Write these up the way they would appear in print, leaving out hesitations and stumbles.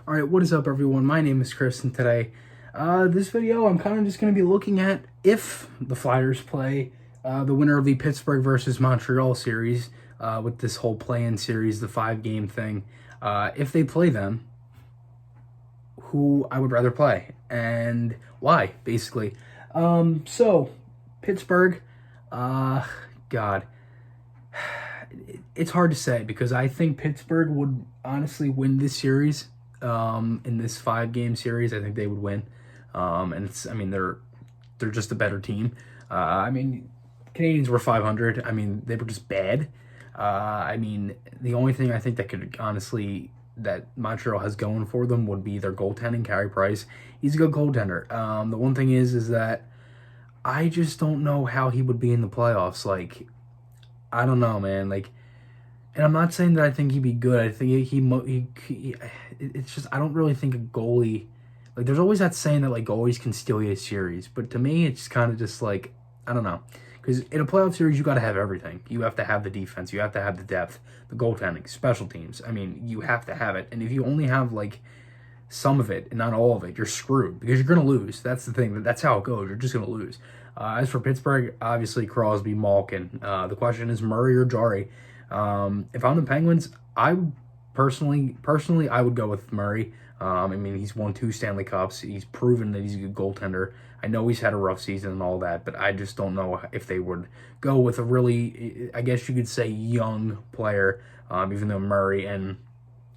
All right, what is up, everyone? My name is Chris, and today, this video, I'm kind of just going to be looking at if the Flyers play the winner of the Pittsburgh versus Montreal series with this whole play-in series, the 5-game thing. If they play them, who I would rather play and why, basically. So, Pittsburgh, God, it's hard to say because I think Pittsburgh would honestly win this series. In this 5-game series, I think they would win. And they're just a better team. Canadiens were 500. They were just bad. The only thing I think that could honestly that Montreal has going for them would be their goaltending. Carey Price, he's a good goaltender. The one thing is that I just don't know how he would be in the playoffs. I don't know, man. And I'm not saying that I think he'd be good. I think it's just I don't really think a goalie. There's always that saying that goalies can steal you a series, but to me, it's kind of just I don't know. Because in a playoff series, you got to have everything. You have to have the defense. You have to have the depth, the goaltending, special teams. You have to have it. And if you only have some of it and not all of it, you're screwed because you're gonna lose. That's the thing. That's how it goes. You're just gonna lose. As for Pittsburgh, obviously Crosby, Malkin. The question is Murray or Jari. If I'm the Penguins, I personally I would go with Murray. He's won 2 Stanley Cups. He's proven that he's a good goaltender. I know he's had a rough season and all that, but I just don't know if they would go with a really, I guess you could say, young player, even though Murray and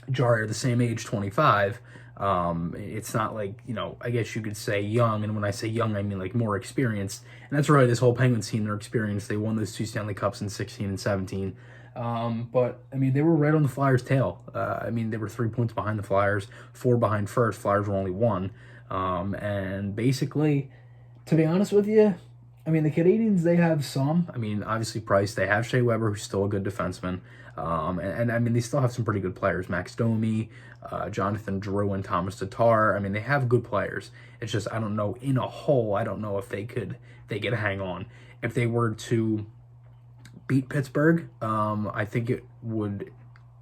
Jari are the same age, 25. It's not I guess you could say young, and when I say young, I mean more experienced. And that's really this whole Penguins team, they're experienced. They won those 2 Stanley Cups in 16 and 17. But they were right on the Flyers' tail. They were 3 points behind the Flyers, 4 behind first. Flyers were only 1. And basically, to be honest with you, the Canadiens, they have some. Obviously Price. They have Shea Weber, who's still a good defenseman. They still have some pretty good players. Max Domi, Jonathan Drouin, Thomas Tatar. They have good players. It's just, I don't know, in a whole, I don't know if they could hang on. If they were to beat Pittsburgh, I think it would.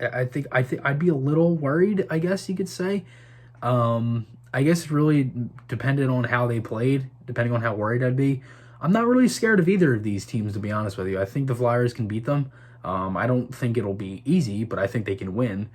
I think I'd be a little worried, I guess you could say. I guess it really depended on how they played, depending on how worried I'd be. I'm not really scared of either of these teams, to be honest with you. I think the Flyers can beat them. I don't think it'll be easy, but I think they can win.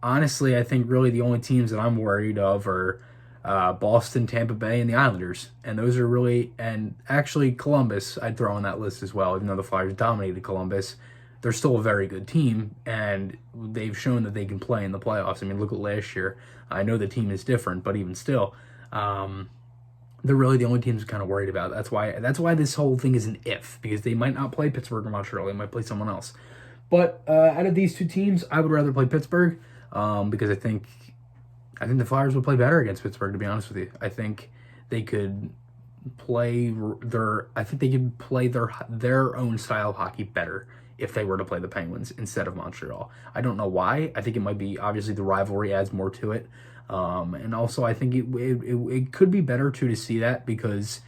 Honestly, I think really the only teams that I'm worried of are Boston, Tampa Bay, and the Islanders. And those are really, and actually Columbus, I'd throw on that list as well. Even though the Flyers dominated Columbus, they're still a very good team, and they've shown that they can play in the playoffs. Look at last year. I know the team is different, but even still, they're really the only teams I'm kind of worried about. That's why this whole thing is an if, because they might not play Pittsburgh or Montreal. They might play someone else. But out of these 2 teams, I would rather play Pittsburgh because I think the Flyers would play better against Pittsburgh, to be honest with you. I think they could play their own style of hockey better if they were to play the Penguins instead of Montreal. I don't know why. I think it might be, obviously the rivalry adds more to it. And also I think it could be better too to see that because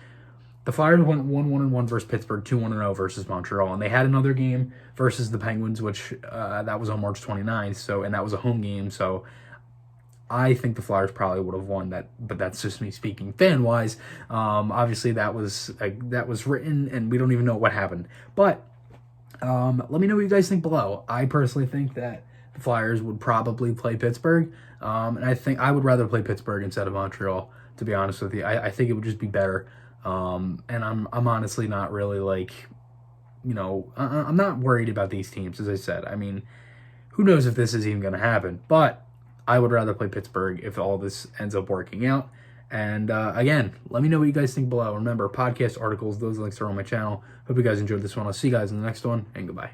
the Flyers went 1-1 versus Pittsburgh, 2-1-0 versus Montreal, and they had another game versus the Penguins, which that was on March 29th. And that was a home game. So I think the Flyers probably would have won that, but that's just me speaking fan-wise. Obviously that was written, and we don't even know what happened. But let me know what you guys think below. I personally think that the Flyers would probably play Pittsburgh, and I think I would rather play Pittsburgh instead of Montreal, to be honest with you. I think it would just be better. And I'm honestly not really I'm not worried about these teams, as I said. Who knows if this is even going to happen, but I would rather play Pittsburgh if all this ends up working out. And again, let me know what you guys think below. Remember, podcast articles, those links are on my channel. Hope you guys enjoyed this one. I'll see you guys in the next one, and goodbye.